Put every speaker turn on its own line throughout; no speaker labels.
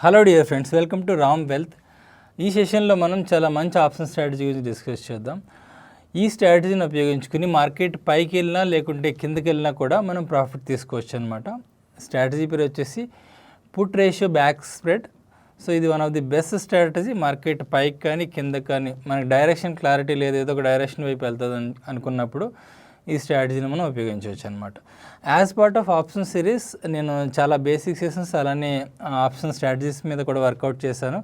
Hello dear friends, welcome to Ram wealth. ఈ సెషన్లో మనం చాలా మంచి ఆప్షన్ స్ట్రాటజీ గురించి డిస్కస్ చేద్దాం. ఈ స్ట్రాటజీని ఉపయోగించుకుని మార్కెట్ పైకి వెళ్ళినా లేకుంటే కిందకి వెళ్ళినా కూడా మనం ప్రాఫిట్ తీసుకోవచ్చు అనమాట. స్ట్రాటజీ పేరు వచ్చేసి put ratio back spread. So ఇది one of the best strategy. Market పైకి కానీ కిందకి కానీ మనకి డైరెక్షన్ క్లారిటీ లేదు, ఏదో ఒక డైరెక్షన్ వైపు వెళ్తుంది అనుకున్నప్పుడు ఈ స్ట్రాటజీని మనం ఉపయోగించవచ్చు అనమాట. As part of option series నేను చాలా బేసిక్ సెషన్స్ అలానే ఆప్షన్ స్ట్రాటజీస్ మీద కూడా వర్కౌట్ చేశాను.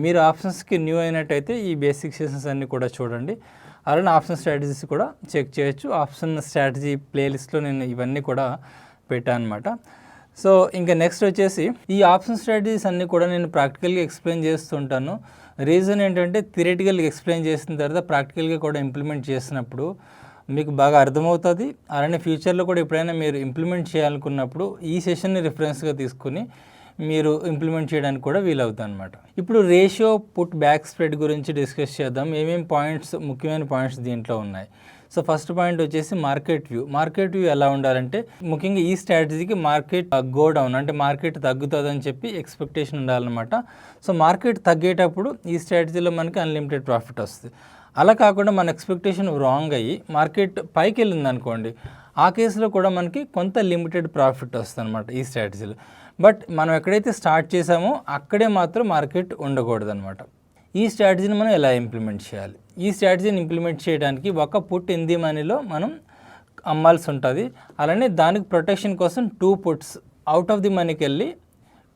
మీరు ఆప్షన్స్కి న్యూ అయినట్టయితే ఈ బేసిక్ సెషన్స్ అన్నీ కూడా చూడండి. అలానే ఆప్షన్ స్ట్రాటజీస్ కూడా చెక్ చేయొచ్చు. ఆప్షన్ స్ట్రాటజీ ప్లేలిస్ట్లో నేను ఇవన్నీ కూడా పెట్టాను అనమాట. సో ఇంకా నెక్స్ట్ వచ్చేసి ఈ ఆప్షన్ స్ట్రాటజీస్ అన్నీ కూడా నేను ప్రాక్టికల్గా ఎక్స్ప్లెయిన్ చేస్తుంటాను. రీజన్ ఏంటంటే థియరిటికల్గా ఎక్స్ప్లెయిన్ చేసిన తర్వాత ప్రాక్టికల్గా కూడా ఇంప్లిమెంట్ చేసినప్పుడు మీకు బాగా అర్థమవుతుంది. అలానే ఫ్యూచర్లో కూడా ఎప్పుడైనా మీరు ఇంప్లిమెంట్ చేయాలనుకున్నప్పుడు ఈ సెషన్ని రిఫరెన్స్గా తీసుకుని మీరు ఇంప్లిమెంట్ చేయడానికి కూడా వీలవుతుంది అనమాట. ఇప్పుడు రేషియో పుట్ బ్యాక్ స్ప్రెడ్ గురించి డిస్కస్ చేద్దాం. ఏమేమి పాయింట్స్, ముఖ్యమైన పాయింట్స్ దీంట్లో ఉన్నాయి. సో ఫస్ట్ పాయింట్ వచ్చేసి మార్కెట్ వ్యూ. మార్కెట్ వ్యూ ఎలా ఉండాలంటే ముఖ్యంగా ఈ స్ట్రాటజీకి మార్కెట్ గో డౌన్ అంటే మార్కెట్ తగ్గుతుందని చెప్పి ఎక్స్పెక్టేషన్ ఉండాలన్నమాట. సో మార్కెట్ తగ్గేటప్పుడు ఈ స్ట్రాటజీలో మనకి అన్లిమిటెడ్ ప్రాఫిట్ వస్తుంది. అలా కాకుండా మన ఎక్స్పెక్టేషన్ రాంగ్ అయ్యి మార్కెట్ పైకి వెళ్ళింది అనుకోండి, ఆ కేసులో కూడా మనకి కొంత లిమిటెడ్ ప్రాఫిట్ వస్తుంది అనమాట ఈ స్ట్రాటజీలో. బట్ మనం ఎక్కడైతే స్టార్ట్ చేసామో అక్కడే మాత్రం మార్కెట్ ఉండకూడదు అనమాట. ఈ స్ట్రాటజీని మనం ఎలా ఇంప్లిమెంట్ చేయాలి? ఈ స్ట్రాటజీని ఇంప్లిమెంట్ చేయడానికి ఒక పుట్ ఇన్ ది మనీలో మనం అమ్మాల్సి ఉంటుంది. అలానే దానికి ప్రొటెక్షన్ కోసం 2 పుట్స్ అవుట్ ఆఫ్ ది మనీకి వెళ్ళి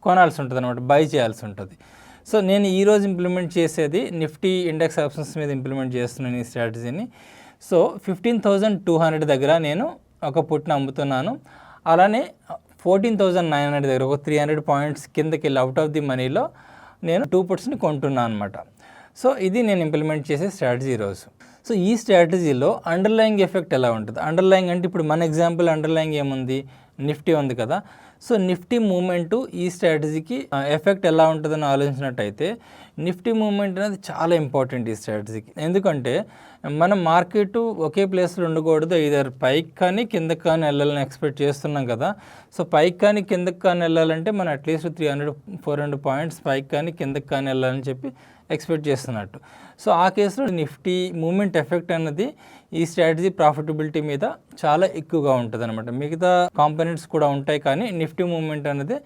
కొనాల్సి ఉంటుంది అనమాట, బై చేయాల్సి ఉంటుంది. సో నేను ఈరోజు ఇంప్లిమెంట్ చేసేది నిఫ్టీ ఇండెక్స్ ఆప్షన్స్ మీద ఇంప్లిమెంట్ చేస్తున్నాను ఈ స్ట్రాటజీని. సో 15,200 దగ్గర నేను ఒక పుట్ని అమ్ముతున్నాను. అలానే 14,900 దగ్గర ఒక 300 పాయింట్స్ కిందకి వెళ్ళి అవుట్ ఆఫ్ ది మనీలో నేను 2 పుట్స్ని కొంటున్నాను అనమాట. సో ఇది నేను ఇంప్లిమెంట్ చేసే స్ట్రాటజీ ఈరోజు. సో ఈ స్ట్రాటజీలో అండర్లయింగ్ ఎఫెక్ట్ ఎలా ఉంటుంది? అండర్లయింగ్ అంటే ఇప్పుడు మన ఎగ్జాంపుల్ అండర్లయింగ్ ఏముంది, నిఫ్టీ ఉంది కదా. సో నిఫ్టీ మూమెంటు ఈ స్ట్రాటజీకి ఎఫెక్ట్ ఎలా ఉంటుందని ఆలోచించినట్టయితే నిఫ్టీ మూమెంట్ అనేది చాలా ఇంపార్టెంట్ ఈ స్ట్రాటజీకి. ఎందుకంటే మనం మార్కెట్ ఒకే ప్లేస్లో ఉండకూడదు, ఇదర్ పైకి కానీ కిందకి కానీ వెళ్ళాలని ఎక్స్పెక్ట్ చేస్తున్నాం కదా. సో పైకి కానీ కిందకి కానీ వెళ్ళాలంటే మనం అట్లీస్ట్ 300-400 పాయింట్స్ పైకి కానీ కిందకి కానీ వెళ్ళాలని చెప్పి ఎక్స్పెక్ట్ చేస్తున్నట్టు. సో ఆ కేసులో నిఫ్టీ మూమెంట్ ఎఫెక్ట్ అన్నది ఈ స్ట్రాటజీ ప్రాఫిటబిలిటీ మీద చాలా ఎక్కువగా ఉంటుంది అనమాట. మిగతా కాంపోనెంట్స్ కూడా ఉంటాయి కానీ నిఫ్టీ మూమెంట్ అనేది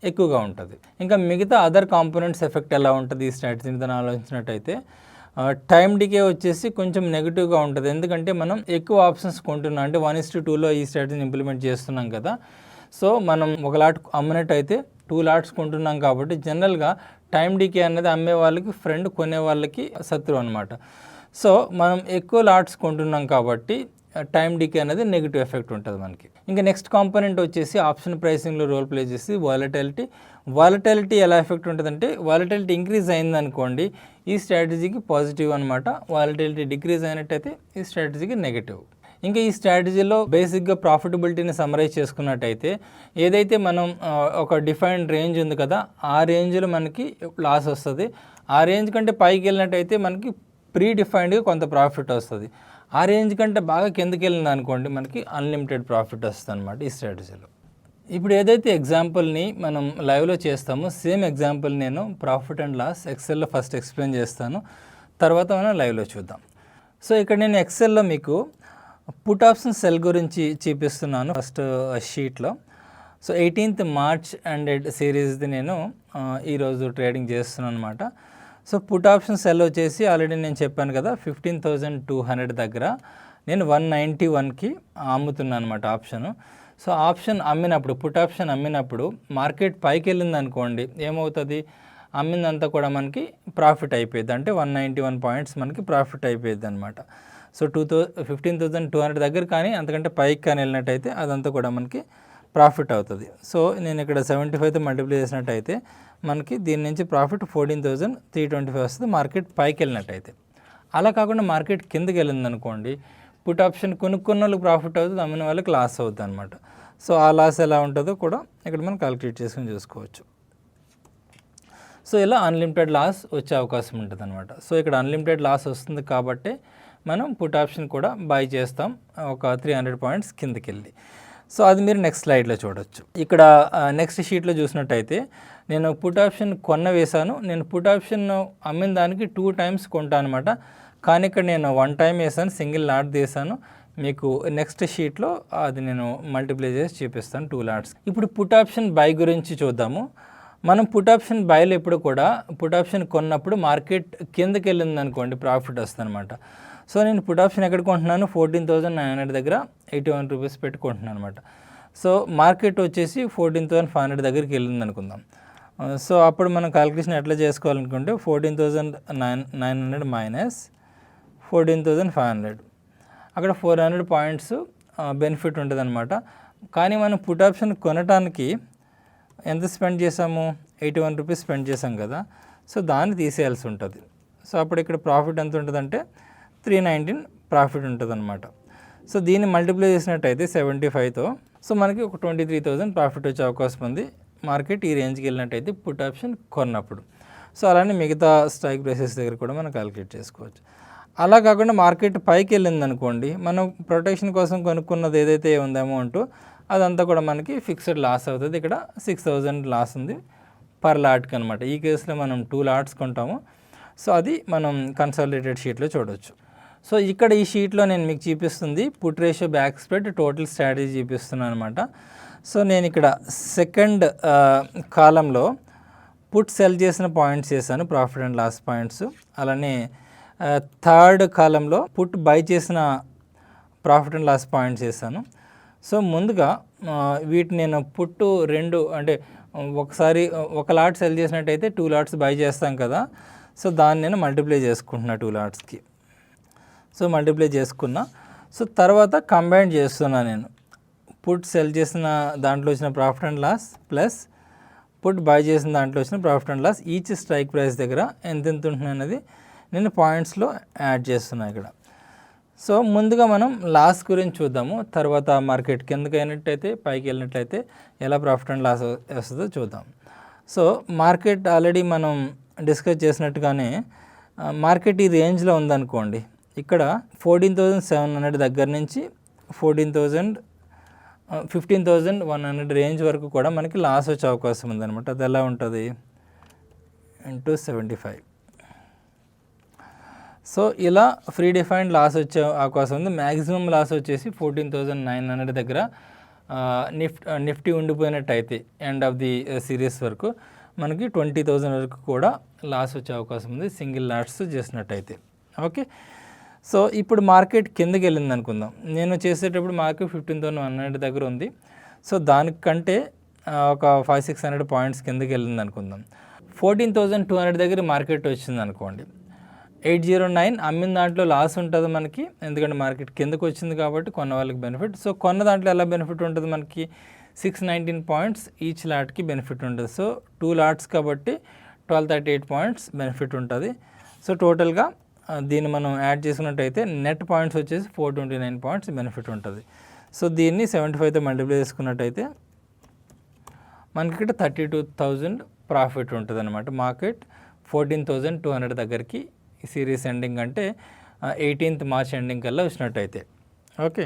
ఎక్కువగా ఉంటుంది. ఇంకా మిగతా అదర్ కాంపోనెంట్స్ ఎఫెక్ట్ ఎలా ఉంటుంది ఈ స్ట్రాటజీ మీద ఆలోచించినట్టయితే టైం డికే వచ్చేసి కొంచెం నెగిటివ్గా ఉంటుంది. ఎందుకంటే మనం ఎక్కువ ఆప్షన్స్ కొంటున్నాం, అంటే 1:2లో ఈ స్ట్రాటజీని ఇంప్లిమెంట్ చేస్తున్నాం కదా. సో మనం ఒక లాట్ అమ్మినట్టయితే 2 లాట్స్ కొంటున్నాం కాబట్టి జనరల్గా టైం డికే అనేది అమ్మే వాళ్ళకి ఫ్రెండ్, కొనే వాళ్ళకి శత్రువు అనమాట. సో మనం ఎక్కువ లాట్స్ కొంటున్నాం కాబట్టి టైం డికే అనేది నెగిటివ్ ఎఫెక్ట్ ఉంటుంది మనకి. ఇంకా నెక్స్ట్ కాంపోనెంట్ వచ్చేసి ఆప్షన్ ప్రైసింగ్లో రోల్ ప్లే చేసి వాలటాలిటీ. వాలటాలిటీ ఎలా ఎఫెక్ట్ ఉంటుందంటే వాలటాలిటీ ఇంక్రీజ్ అయిందనుకోండి ఈ స్ట్రాటజీకి పాజిటివ్ అనమాట. వాలటాలిటీ డిక్రీజ్ అయినట్టయితే ఈ స్ట్రాటజీకి నెగిటివ్. ఇంకా ఈ స్ట్రాటజీలో బేసిక్గా ప్రాఫిటబిలిటీని సమరైజ్ చేసుకున్నట్టయితే ఏదైతే మనం ఒక డిఫైన్డ్ రేంజ్ ఉంది కదా, ఆ రేంజ్లో మనకి లాస్ వస్తుంది. ఆ రేంజ్ కంటే పైకి వెళ్ళినట్టయితే మనకి ప్రీ డిఫైన్డ్గా కొంత ప్రాఫిట్ వస్తుంది. ఆ రేంజ్ కంటే బాగా కిందకి వెళ్ళింది అనుకోండి మనకి అన్లిమిటెడ్ ప్రాఫిట్ వస్తుంది అనమాట ఈ స్ట్రాటజీలో. ఇప్పుడు ఏదైతే ఎగ్జాంపుల్ని మనం లైవ్లో చేస్తామో సేమ్ ఎగ్జాంపుల్ నేను ప్రాఫిట్ అండ్ లాస్ ఎక్సెల్లో ఫస్ట్ ఎక్స్ప్లెయిన్ చేస్తాను, తర్వాత మనం లైవ్లో చూద్దాం. సో ఇక్కడ నేను ఎక్సెల్లో మీకు పుట్ ఆప్షన్ సెల్ గురించి చూపిస్తున్నాను ఫస్ట్ షీట్లో. సో 18th March ఎండెడ్ సిరీస్ది నేను ఈరోజు ట్రేడింగ్ చేస్తున్నాను అనమాట. సో పుట్ ఆప్షన్ సెల్ వచ్చేసి ఆల్రెడీ నేను చెప్పాను కదా 15,200 దగ్గర నేను 191కి అమ్ముతున్నాను అనమాట ఆప్షను. సో ఆప్షన్ అమ్మినప్పుడు, పుట్ ఆప్షన్ అమ్మినప్పుడు మార్కెట్ పైకి వెళ్ళింది అనుకోండి ఏమవుతుంది, అమ్మిందంతా కూడా మనకి ప్రాఫిట్ అయిపోయింది, అంటే 191 పాయింట్స్ మనకి ప్రాఫిట్ అయిపోయింది అనమాట. సో 15,200 దగ్గర కానీ అంతకంటే పైకి కానీ వెళ్ళినట్టయితే అదంతా కూడా మనకి ప్రాఫిట్ అవుతుంది. సో నేను ఇక్కడ 75తో మల్టిప్లై చేసినట్టయితే మనకి దీని నుంచి ప్రాఫిట్ 14,325 వస్తుంది మార్కెట్ పైకి వెళ్ళినట్టయితే. అలా కాకుండా మార్కెట్ కిందకి వెళ్ళింది అనుకోండి పుట్ ఆప్షన్ కొనుక్కున్న వాళ్ళకి ప్రాఫిట్ అవుతుంది, అమ్మిన వాళ్ళకి లాస్ అవుతుంది అనమాట. సో ఆ లాస్ ఎలా ఉంటుందో కూడా ఇక్కడ మనం క్యాలిక్యులేట్ చేసుకుని చూసుకోవచ్చు. సో ఇలా అన్లిమిటెడ్ లాస్ వచ్చే అవకాశం ఉంటుంది అనమాట. సో ఇక్కడ అన్లిమిటెడ్ లాస్ వస్తుంది కాబట్టి మనం పుట్ ఆప్షన్ కూడా బై చేస్తాం ఒక 300 పాయింట్స్ కిందకి వెళ్ళి. సో అది మీరు నెక్స్ట్ స్లైడ్లో చూడొచ్చు. ఇక్కడ నెక్స్ట్ షీట్లో చూసినట్టయితే నేను పుట్ ఆప్షన్ వేశాను. నేను పుట్ ఆప్షన్ అమ్మిన దానికి 2 times కొంటాను అనమాట. కానీ ఇక్కడ నేను 1 time వేసాను, సింగిల్ లాట్ తీసాను. మీకు నెక్స్ట్ షీట్లో అది నేను మల్టిప్లై చేసి చూపిస్తాను 2 lots. ఇప్పుడు పుట్ ఆప్షన్ బై గురించి చూద్దాము. మనం పుట్ ఆప్షన్ బైలో ఎప్పుడు కూడా పుట్ ఆప్షన్ కొన్నప్పుడు మార్కెట్ కిందకి వెళ్ళింది అనుకోండి, ప్రాఫిట్ వస్తుంది అనమాట. సో నేను పుట్ ఆప్షన్ ఎక్కడ కొంటున్నాను, 14,900 దగ్గర 81 రూపీస్ పెట్టుకుంటున్నాను అనమాట. సో మార్కెట్ వచ్చేసి 14,500 దగ్గరికి వెళ్ళింది అనుకుందాం. సో అప్పుడు మనం క్యాలిక్యులేషన్ ఎట్లా చేసుకోవాలనుకుంటే 14,900 మైనస్ 14,500, అక్కడ 400 పాయింట్స్ బెనిఫిట్ ఉంటుంది అనమాట. కానీ మనం పుట్ ఆప్షన్ కొనడానికి ఎంత స్పెండ్ చేసాము, 81 రూపీస్ స్పెండ్ చేసాం కదా. సో దాన్ని తీసేయాల్సి ఉంటుంది. సో అప్పుడు ఇక్కడ ప్రాఫిట్ ఎంత ఉంటుందంటే 319 ప్రాఫిట్ ఉంటుంది అనమాట. సో దీన్ని మల్టిప్లై చేసినట్టయితే 75తో సో మనకి ఒక 23,000 ప్రాఫిట్ వచ్చే అవకాశం ఉంది మార్కెట్ ఈ రేంజ్కి వెళ్ళినట్టయితే పుట్ ఆప్షన్ కొన్నప్పుడు. సో అలానే మిగతా స్ట్రైక్ ప్రైసెస్ దగ్గర కూడా మనం క్యాలిక్యులేట్ చేసుకోవచ్చు. అలా కాకుండా మార్కెట్ పైకి వెళ్ళింది అనుకోండి, మనం ప్రొటెక్షన్ కోసం కొనుక్కున్నది ఏదైతే ఉందో అమౌంట్ అదంతా కూడా మనకి ఫిక్స్డ్ లాస్ అవుతుంది. ఇక్కడ 6,000 లాస్ ఉంది పర్ లాట్కి అనమాట. ఈ కేసులో మనం 2 lots కొంటాము. సో అది మనం కన్సాలిడేటెడ్ షీట్లో చూడవచ్చు. సో ఇక్కడ ఈ షీట్లో నేను మీకు చూపిస్తుంది put ratio, back spread, total strategy చూపిస్తున్నాను అనమాట. సో నేను ఇక్కడ సెకండ్ కాలంలో పుట్ సెల్ చేసిన పాయింట్స్ చేశాను, ప్రాఫిట్ అండ్ లాస్ పాయింట్స్. అలానే థర్డ్ కాలంలో పుట్ బై చేసిన ప్రాఫిట్ అండ్ లాస్ పాయింట్స్ చేశాను. సో ముందుగా వీటిని నేను పుట్టు 2 అంటే ఒకసారి ఒక లాట్ సెల్ చేసినట్టయితే 2 lots బై చేస్తాం కదా. సో దాన్ని నేను మల్టిప్లై చేసుకుంటున్నా 2 lotsకి. సో మల్టిప్లై చేసుకున్నా. సో తర్వాత కంబైన్ చేస్తున్నా నేను పుట్ సెల్ చేసిన దాంట్లో వచ్చిన profit and loss plus put by చేసిన దాంట్లో వచ్చిన profit and loss each strike price దగ్గర ఎంత ఉంటుంది అనేది నేను పాయింట్స్లో యాడ్ చేస్తున్నా ఇక్కడ. సో ముందుగా మనం లాస్ గురించి చూద్దాము, తర్వాత మార్కెట్ కిందకి అయినట్టయితే పైకి వెళ్ళినట్లయితే ఎలా ప్రాఫిట్ అండ్ లాస్ వస్తుందో చూద్దాం. సో మార్కెట్ ఆల్రెడీ మనం డిస్కస్ చేసినట్టుగానే మార్కెట్ ఈ రేంజ్లో ఉందనుకోండి, ఇక్కడ 14,700 దగ్గర నుంచి 15,100 రేంజ్ వరకు కూడా మనకి లాస్ వచ్చే అవకాశం ఉందన్నమాట. అది ఎలా ఉంటుంది, ఇంటూ 75. సో ఇలా ఫ్రీ డిఫైన్డ్ లాస్ వచ్చే అవకాశం ఉంది. మ్యాక్సిమం లాస్ వచ్చేసి 14,900 దగ్గర నిఫ్టీ ఉండిపోయినట్టయితే ఎండ్ ఆఫ్ ది సిరీస్ వరకు మనకి 20,000 వరకు కూడా లాస్ వచ్చే అవకాశం ఉంది సింగిల్ లాట్స్ చేసినట్టయితే. ఓకే, సో ఇప్పుడు మార్కెట్ కిందకి వెళ్ళింది అనుకుందాం. నేను చేసేటప్పుడు మార్కెట్ 15,100 దగ్గర ఉంది. సో దానికంటే ఒక 500-600 పాయింట్స్ కిందకి వెళ్ళింది అనుకుందాం. 14,200 దగ్గర మార్కెట్ వచ్చింది అనుకోండి, 809 అమ్మిన దాంట్లో లాస్ ఉంటుంది మనకి, ఎందుకంటే మార్కెట్ కిందకు వచ్చింది కాబట్టి కొన్న వాళ్ళకి బెనిఫిట్. సో కొన్న దాంట్లో ఎలా బెనిఫిట్ ఉంటుంది మనకి, 619 పాయింట్స్ ఈచ్ లాట్కి బెనిఫిట్ ఉంటుంది. సో 2 lots కాబట్టి 1238 పాయింట్స్ బెనిఫిట్ ఉంటుంది. సో టోటల్గా దీన్ని మనం యాడ్ చేసుకున్నట్టయితే నెట్ పాయింట్స్ వచ్చేసి 429 పాయింట్స్ బెనిఫిట్ ఉంటుంది. సో దీన్ని 75తో మల్టిప్లై చేసుకున్నట్టయితే మనకి ఇక్కడ 32,000 ప్రాఫిట్ ఉంటుంది అనమాట. మార్కెట్ 14,200 దగ్గరికి ఈ సిరీస్ ఎండింగ్ అంటే 18th March ఎండింగ్ కల్లా వచ్చినట్టయితే. ఓకే,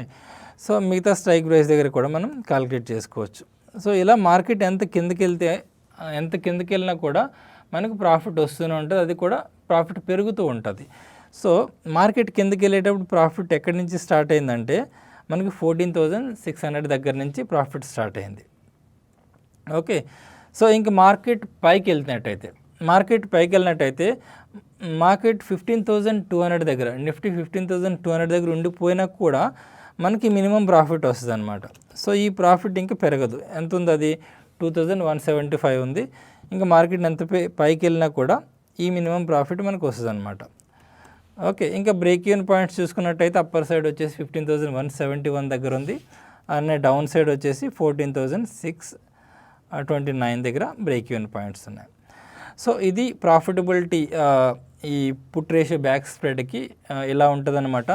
సో మిగతా స్ట్రైక్ ప్రైస్ దగ్గర కూడా మనం క్యాలిక్యులేట్ చేసుకోవచ్చు. సో ఇలా మార్కెట్ ఎంత కిందకి వెళ్ళినా కూడా మనకు ప్రాఫిట్ వస్తూనే ఉంటుంది, అది కూడా ప్రాఫిట్ పెరుగుతూ ఉంటుంది. సో మార్కెట్ కిందకి వెళ్ళేటప్పుడు ప్రాఫిట్ ఎక్కడి నుంచి స్టార్ట్ అయిందంటే మనకి 14,600 దగ్గర నుంచి ప్రాఫిట్ స్టార్ట్ అయింది. ఓకే, సో ఇంక మార్కెట్ పైకి వెళ్ళినట్టయితే మార్కెట్ 15,200 దగ్గర, నిఫ్టీ 15,200 దగ్గర ఉండిపోయినా కూడా మనకి మినిమం ప్రాఫిట్ వస్తుంది అనమాట. సో ఈ ప్రాఫిట్ ఇంకా పెరగదు. ఎంత ఉంది, అది 2,175 ఉంది. ఇంకా మార్కెట్ ఎంత పైకి వెళ్ళినా కూడా ఈ మినిమం ప్రాఫిట్ మనకు వస్తుంది అనమాట. ఓకే, ఇంకా బ్రేక్ ఈవెన్ పాయింట్స్ చూసుకున్నట్టయితే అప్పర్ సైడ్ వచ్చేసి 15,171 దగ్గర ఉంది, అనే డౌన్ సైడ్ వచ్చేసి 14,629 దగ్గర బ్రేక్ ఈవెన్ పాయింట్స్ ఉన్నాయి. సో ఇది ప్రాఫిటబిలిటీ ఈ పుట్ రేషియో బ్యాక్ స్ప్రెడ్కి ఇలా ఉంటుందన్నమాట.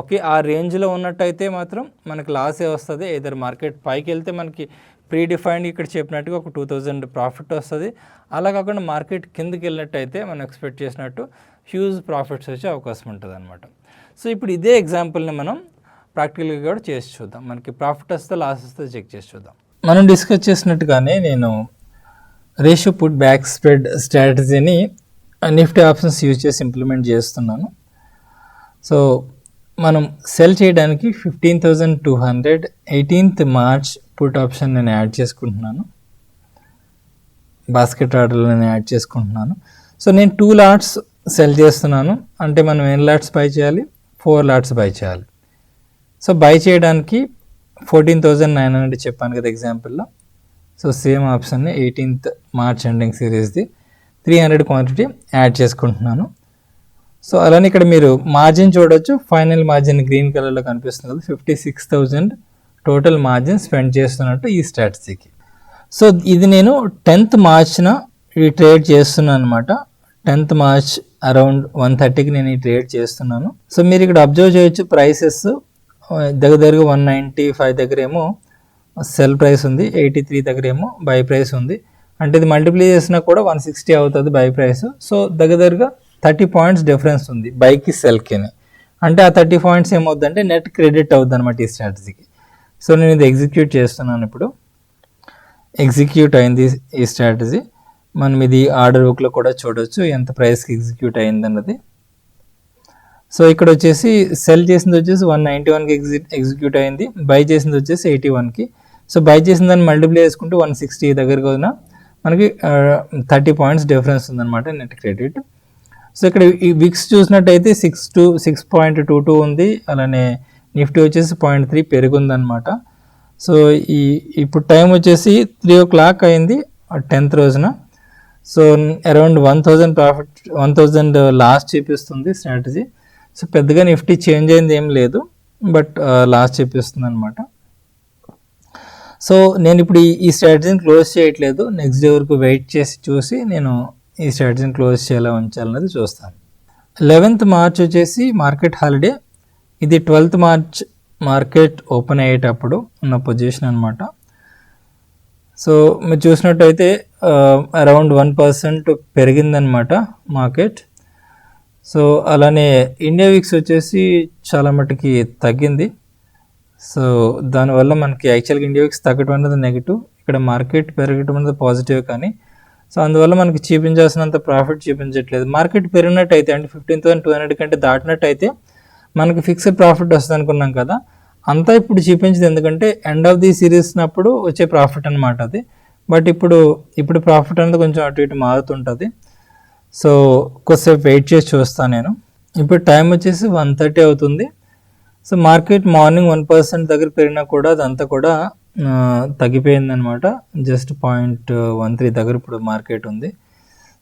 ఓకే, ఆ రేంజ్లో ఉన్నట్టయితే మాత్రం మనకి లాసే వస్తుంది. ఏదర్ మార్కెట్ పైకి వెళ్తే మనకి ప్రీ డిఫైన్డ్ ఇక్కడ చెప్పినట్టుగా ఒక 2,000 ప్రాఫిట్ వస్తుంది. అలా కాకుండా మార్కెట్ కిందకి వెళ్ళినట్టయితే మనం ఎక్స్పెక్ట్ చేసినట్టు హ్యూజ్ ప్రాఫిట్స్ వచ్చే అవకాశం ఉంటుంది అనమాట. సో ఇప్పుడు ఇదే ఎగ్జాంపుల్ని మనం ప్రాక్టికల్గా కూడా చేసి చూద్దాం. మనకి ప్రాఫిట్ వస్తే లాస్ వస్తే చెక్ చేసి చూద్దాం. మనం డిస్కస్ చేసినట్టుగానే నేను రేషియో పుట్ బ్యాక్ స్ప్రెడ్ స్ట్రాటజీని నిఫ్టీ ఆప్షన్స్ యూజ్ చేసి ఇంప్లిమెంట్ చేస్తున్నాను. సో మనం సెల్ చేయడానికి 15,200 18th మార్చ్ పుట్ ఆప్షన్ నేను యాడ్ చేసుకుంటున్నాను. బాస్కెట్ ఆర్డర్లో నేను యాడ్ చేసుకుంటున్నాను. సో నేను 2 లాట్స్ సెల్ చేస్తున్నాను. అంటే మనం ఎన్ని లాట్స్ బై చేయాలి? 4 లాట్స్ బై చేయాలి. సో బై చేయడానికి 14,900 చెప్పాను కదా ఎగ్జాంపుల్లో. సో సేమ్ ఆప్షన్ని 18th మార్చ్ ఎండింగ్ సిరీస్ది 300 క్వాంటిటీ యాడ్ చేసుకుంటున్నాను. సో అలానే ఇక్కడ మీరు మార్జిన్ చూడొచ్చు. ఫైనల్ మార్జిన్ గ్రీన్ కలర్లో కనిపిస్తుంది కదా, 56,000 టోటల్ మార్జిన్ స్పెండ్ చేస్తున్నట్టు ఈ స్ట్రాటజీకి. సో ఇది నేను 10th మార్చ్న ఈ ట్రేడ్ చేస్తున్నాను అనమాట. 10th మార్చ్ అరౌండ్ 1:30కి నేను ఈ ట్రేడ్ చేస్తున్నాను. సో మీరు ఇక్కడ అబ్జర్వ్ చేయొచ్చు, ప్రైసెస్ దగ్గరగా 195 దగ్గర ఏమో సెల్ ప్రైస్ ఉంది, 83 దగ్గర ఏమో బై ప్రైస్ ఉంది. అంటే ఇది మల్టిప్లై చేసినా కూడా 160 అవుతుంది బై ప్రైస్. సో దగ్గరగా 30 పాయింట్స్ డిఫరెన్స్ ఉంది బైకి సెల్కి. అంటే ఆ 30 పాయింట్స్ ఏమవుతుందంటే నెట్ క్రెడిట్ అవుతుంది అనమాట ఈ స్ట్రాటజీకి. సో నేను ఇది ఎగ్జిక్యూట్ చేస్తున్నాను. ఇప్పుడు ఎగ్జిక్యూట్ అయింది ఈ స్ట్రాటజీ. మనం ఇది ఆర్డర్ బుక్లో కూడా చూడవచ్చు ఎంత ప్రైస్కి ఎగ్జిక్యూట్ అయింది అన్నది. సో ఇక్కడ వచ్చేసి సెల్ చేసింది వచ్చేసి 191కి ఎగ్జిక్యూట్ అయింది, బై చేసింది వచ్చేసి 81కి. సో బై చేసిన దాన్ని మల్టిప్లై చేసుకుంటే 160 దగ్గరకు వదిన మనకి 30 పాయింట్స్ డిఫరెన్స్ ఉందన్నమాట నెట్ క్రెడిట్. సో ఇక్కడ ఈ విక్స్ చూసినట్టయితే 6.22 ఉంది. అలానే నిఫ్టీ వచ్చేసి 0.3 పెరుగుందనమాట. సో ఇప్పుడు టైం వచ్చేసి 3 o'clock అయింది 10th రోజున. సో అరౌండ్ 1,000 ప్రాఫిట్ 1,000 లాస్ చూపిస్తుంది స్ట్రాటజీ. సో పెద్దగా నిఫ్టీ చేంజ్ అయింది ఏం లేదు, బట్ లాస్ చూపిస్తుంది అనమాట. సో నేను ఇప్పుడు ఈ స్ట్రాటజీని క్లోజ్ చేయట్లేదు, నెక్స్ట్ డే వరకు వెయిట్ చేసి చూసి నేను ఈ స్ట్రాటజీని క్లోజ్ చేయాలా ఉంచాలన్నది చూస్తాను. 11th మార్చ్ వచ్చేసి మార్కెట్ హాలిడే. ఇది 12th మార్చ్ మార్కెట్ ఓపెన్ అయ్యేటప్పుడు ఉన్న పొజిషన్ అనమాట. సో మీరు చూసినట్టయితే అరౌండ్ 1% పెరిగిందనమాట మార్కెట్. సో అలానే ఇండియా విక్స్ వచ్చేసి చాలా మటుకి తగ్గింది. సో దానివల్ల మనకి యాక్చువల్గా ఇండియా విక్స్ తగ్గడం అనేది నెగిటివ్, ఇక్కడ మార్కెట్ పెరగడం అనేది పాజిటివ్. కానీ సో అందువల్ల మనకి చూపించాల్సినంత ప్రాఫిట్ చూపించట్లేదు. మార్కెట్ పెరిగినట్టయితే అంటే 15,200 కంటే దాటినట్టయితే మనకి ఫిక్స్డ్ ప్రాఫిట్ వస్తుంది అనుకున్నాం కదా, అంతా ఇప్పుడు చూపించింది. ఎందుకంటే ఎండ్ ఆఫ్ ది సిరీస్ అప్పుడు వచ్చే ప్రాఫిట్ అనమాట అది. బట్ ఇప్పుడు ప్రాఫిట్ అనేది కొంచెం అటు ఇటు మారుతుంటుంది. సో కొద్దిసేపు వెయిట్ చేసి చూస్తాను నేను. ఇప్పుడు టైం వచ్చేసి 1:30 అవుతుంది. సో మార్కెట్ మార్నింగ్ 1% దగ్గర పెరిగినా కూడా అదంతా కూడా తగ్గిపోయిందనమాట. జస్ట్ 0.13 దగ్గర ఇప్పుడు మార్కెట్ ఉంది.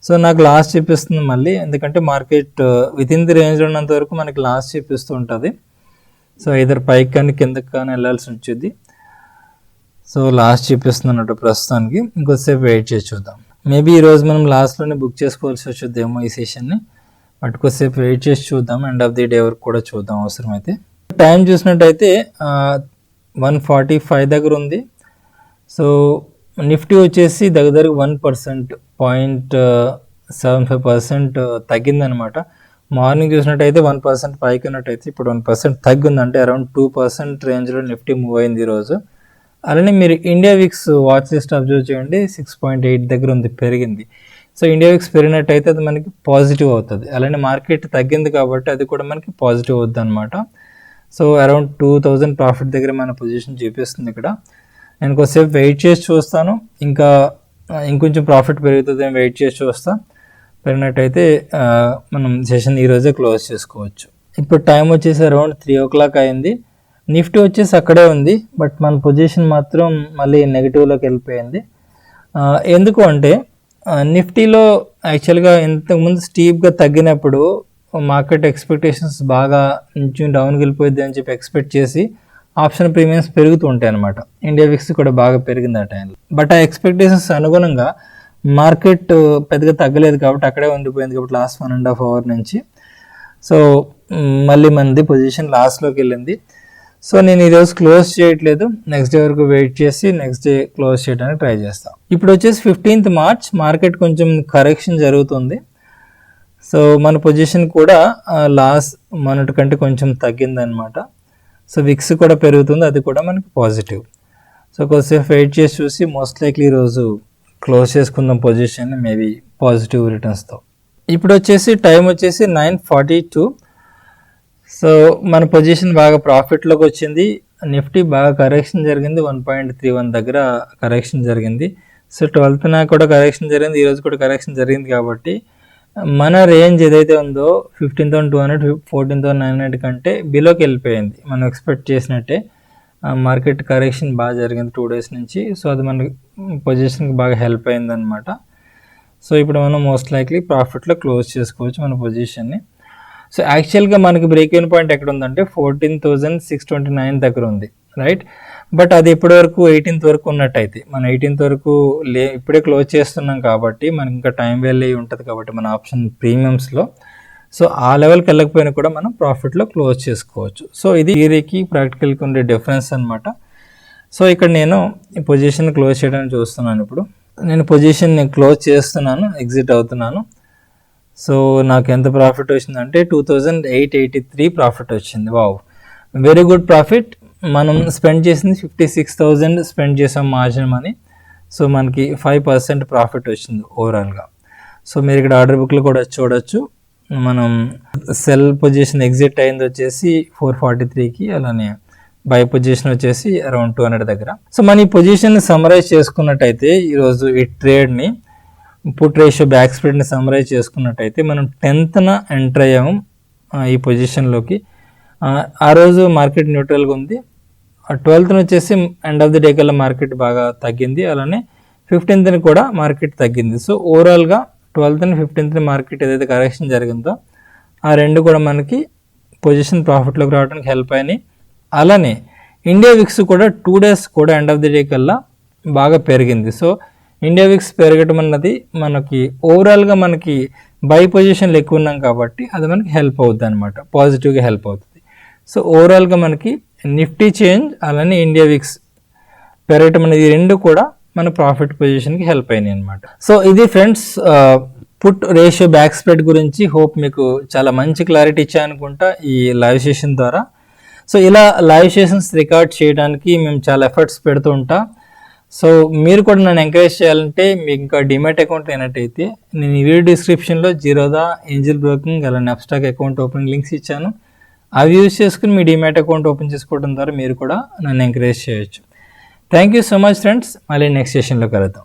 సో నాకు లాస్ చూపిస్తుంది మళ్ళీ, ఎందుకంటే మార్కెట్ వితిన్ ది రేంజ్లో ఉన్నంత వరకు మనకి లాస్ చూపిస్తూ ఉంటుంది. సో ఇద్దరు పైకి కానీ కిందకి కానీ వెళ్ళాల్సి వచ్చింది. సో లాస్ట్ చూపిస్తుంది అన్నట్టు ప్రస్తుతానికి. ఇంకొద్దిసేపు వెయిట్ చేసి చూద్దాం. మేబీ ఈరోజు మనం లాస్ట్లోనే బుక్ చేసుకోవాల్సి వచ్చేదేమో ఈ సెషన్ని, బట్ కొద్దిసేపు వెయిట్ చేసి చూద్దాం. ఎండ్ ఆఫ్ ది డే వరకు కూడా చూద్దాం అవసరమైతే. టైం చూసినట్టయితే 1:45 దగ్గర ఉంది. సో నిఫ్టీ వచ్చేసి దగ్గర 1% 0.75% తగ్గిందనమాట. మార్నింగ్ చూసినట్టయితే 1% పైకి ఉన్నట్టయితే ఇప్పుడు 1% తగ్గింది. అంటే అరౌండ్ 2% రేంజ్లో నిఫ్టీ మూవ్ అయింది ఈరోజు. అలానే మీరు India VIX watch list observe చేయండి, 6.8 దగ్గర ఉంది, పెరిగింది. సో ఇండియా విక్స్ పెరిగినట్టయితే అది మనకి పాజిటివ్ అవుతుంది. అలానే మార్కెట్ తగ్గింది కాబట్టి అది కూడా మనకి పాజిటివ్ అవుతుంది అనమాట. సో అరౌండ్ 2,000 ప్రాఫిట్ దగ్గర మన పొజిషన్ చూపిస్తుంది ఇక్కడ. నేను కొద్దిసేపు వెయిట్ చేసి చూస్తాను, ఇంకా ఇంకొంచెం ప్రాఫిట్ పెరుగుతుంది వెయిట్ చేసి చూస్తాను. పెరిగినట్టయితే మనం సెషన్ ఈరోజే క్లోజ్ చేసుకోవచ్చు. ఇప్పుడు టైం వచ్చేసి అరౌండ్ 3 o'clock అయింది. నిఫ్టీ వచ్చేసి అక్కడే ఉంది, బట్ మన పొజిషన్ మాత్రం మళ్ళీ నెగిటివ్లోకి వెళ్ళిపోయింది. ఎందుకు అంటే నిఫ్టీలో యాక్చువల్గా ఇంతకుముందు స్టీప్గా తగ్గినప్పుడు మార్కెట్ ఎక్స్పెక్టేషన్స్ బాగా కొంచెం డౌన్కి వెళ్ళిపోయింది అని చెప్పి ఎక్స్పెక్ట్ చేసి ఆప్షన్ ప్రీమియమ్స్ పెరుగుతూ ఉంటాయి అనమాట. ఇండియా విక్స్ కూడా బాగా పెరిగింది ఆ టైంలో. బట్ ఆ ఎక్స్పెక్టేషన్స్ అనుగుణంగా మార్కెట్ పెద్దగా తగ్గలేదు కాబట్టి అక్కడే ఉండిపోయింది కాబట్టి లాస్ట్ 1.5 hour నుంచి. సో మళ్ళీ మనది పొజిషన్ లాస్ట్లోకి వెళ్ళింది. సో నేను ఈరోజు క్లోజ్ చేయట్లేదు, నెక్స్ట్ డే వరకు వెయిట్ చేసి నెక్స్ట్ డే క్లోజ్ చేయడానికి ట్రై చేస్తాను. ఇప్పుడు వచ్చేసి 15th మార్చ్ మార్కెట్ కొంచెం కరెక్షన్ జరుగుతుంది. సో మన పొజిషన్ కూడా లాస్ మొన్నటి కంటే కొంచెం తగ్గిందనమాట. సో విక్స్ కూడా పెరుగుతుంది, అది కూడా మనకి పాజిటివ్. సో కొద్దిసేపు వెయిట్ చేసి చూసి మోస్ట్ లైక్లీ ఈరోజు క్లోజ్ చేసుకుందాం పొజిషన్ మేబీ పాజిటివ్ రిటర్న్స్తో. ఇప్పుడు వచ్చేసి టైం వచ్చేసి 9:42. సో మన పొజిషన్ బాగా ప్రాఫిట్లోకి వచ్చింది. నిఫ్టీ బాగా కరెక్షన్ జరిగింది, 1.31 దగ్గర కరెక్షన్ జరిగింది. సో 12th కూడా కరెక్షన్ జరిగింది, ఈరోజు కూడా కరెక్షన్ జరిగింది. కాబట్టి మన రేంజ్ ఏదైతే ఉందో 15,200 14,900 కంటే బిలోకి వెళ్ళిపోయింది. మనం ఎక్స్పెక్ట్ చేసినట్టే మార్కెట్ కరెక్షన్ బాగా జరిగింది 2 days నుంచి. సో అది మన పొజిషన్కి బాగా హెల్ప్ అయిందనమాట. సో ఇప్పుడు మనం మోస్ట్ లైక్లీ ప్రాఫిట్లో క్లోజ్ చేసుకోవచ్చు మన పొజిషన్ని. సో యాక్చువల్గా మనకి బ్రేక్ ఈవెన్ పాయింట్ ఎక్కడ ఉందంటే 14,629 దగ్గర ఉంది, రైట్. బట్ అది ఇప్పటి వరకు 18th వరకు ఉన్నట్టయితే మనం 18th వరకు ఇప్పుడే క్లోజ్ చేస్తున్నాం కాబట్టి మనకి ఇంకా టైం వాల్యూ ఉంటుంది కాబట్టి మన ఆప్షన్ ప్రీమియమ్స్లో. సో ఆ లెవెల్కి వెళ్ళకపోయినా కూడా మనం ప్రాఫిట్లో క్లోజ్ చేసుకోవచ్చు. సో ఇది థియరీకి ప్రాక్టికల్కి ఉండే డిఫరెన్స్ అనమాట. సో ఇక్కడ నేను ఈ పొజిషన్ క్లోజ్ చేయడానికి చూస్తున్నాను. ఇప్పుడు నేను పొజిషన్ క్లోజ్ చేస్తున్నాను, ఎగ్జిట్ అవుతున్నాను. సో నాకు ఎంత ప్రాఫిట్ వచ్చిందంటే 2,883 ప్రాఫిట్ వచ్చింది. Wow, very good profit. మనం స్పెండ్ చేసింది 56,000 స్పెండ్ చేసాం మార్జిన్ మనీ. సో మనకి 5% ప్రాఫిట్ వచ్చింది ఓవరాల్గా. సో మీరు ఇక్కడ ఆర్డర్ బుక్లో కూడా చూడొచ్చు. మనం సెల్ పొజిషన్ ఎగ్జిట్ అయింది వచ్చేసి 443కి, అలానే బై పొజిషన్ వచ్చేసి అరౌండ్ 200 దగ్గర. సో మన ఈ పొజిషన్ సమ్మరైజ్ చేసుకున్నట్టయితే ఈరోజు ఈ ట్రేడ్ని పుట్ రేషియో బ్యాక్ స్ప్రెడ్ని సమ్మరైజ్ చేసుకున్నట్టయితే మనం 10th ఎంటర్ అయ్యాము ఈ పొజిషన్లోకి. ఆ రోజు మార్కెట్ న్యూట్రల్గా ఉంది. 12th వచ్చేసి ఎండ్ ఆఫ్ ది డే కల్లా మార్కెట్ బాగా తగ్గింది, అలానే 15th కూడా మార్కెట్ తగ్గింది. సో ఓవరాల్గా 12th, 15th మార్కెట్ ఏదైతే కరెక్షన్ జరిగిందో ఆ రెండు కూడా మనకి పొజిషన్ ప్రాఫిట్లోకి రావడానికి హెల్ప్ అయినాయి. అలానే ఇండియా విక్స్ కూడా 2 days కూడా ఎండ్ ఆఫ్ ది డే కల్లా బాగా పెరిగింది. సో ఇండియా విక్స్ పెరగటం అన్నది మనకి ఓవరాల్గా మనకి బై పొజిషన్లు ఎక్కువ ఉన్నాం కాబట్టి అది మనకి హెల్ప్ అవుతుంది అనమాట, పాజిటివ్గా హెల్ప్ అవుతుంది. సో ఓవరాల్గా మనకి నిఫ్టీ చేంజ్ అలానే ఇండియా విక్స్ పెరగటం అనేది రెండు కూడా మన ప్రాఫిట్ పొజిషన్కి హెల్ప్ అయినాయి అనమాట. సో ఇది friends put ratio back spread గురించి. హోప్ మీకు చాలా మంచి క్లారిటీ ఇచ్చాయనుకుంటా ఈ లైవ్ సెషన్ ద్వారా. సో ఇలా లైవ్ సెషన్స్ రికార్డ్ చేయడానికి మేము చాలా ఎఫర్ట్స్ పెడుతూ ఉంటాం. సో మీరు కూడా నన్ను ఎంకరేజ్ చేయాలంటే మీకు ఇంకా డిమాట్ అకౌంట్ అయినట్టయితే నేను ఈ వీడియో డిస్క్రిప్షన్లో జీరోదా, ఏంజిల్ బ్రోకింగ్ అలానే అప్స్టాక్ అకౌంట్ ఓపెనింగ్ లింక్స్ ఇచ్చాను. అవి యూజ్ చేసుకుని మీ డిమాట్ అకౌంట్ ఓపెన్ చేసుకోవడం ద్వారా మీరు కూడా నన్ను ఎంకరేజ్ చేయొచ్చు. Thank you so much friends. మళ్ళీ నెక్స్ట్ సెషన్లో కలుద్దాం.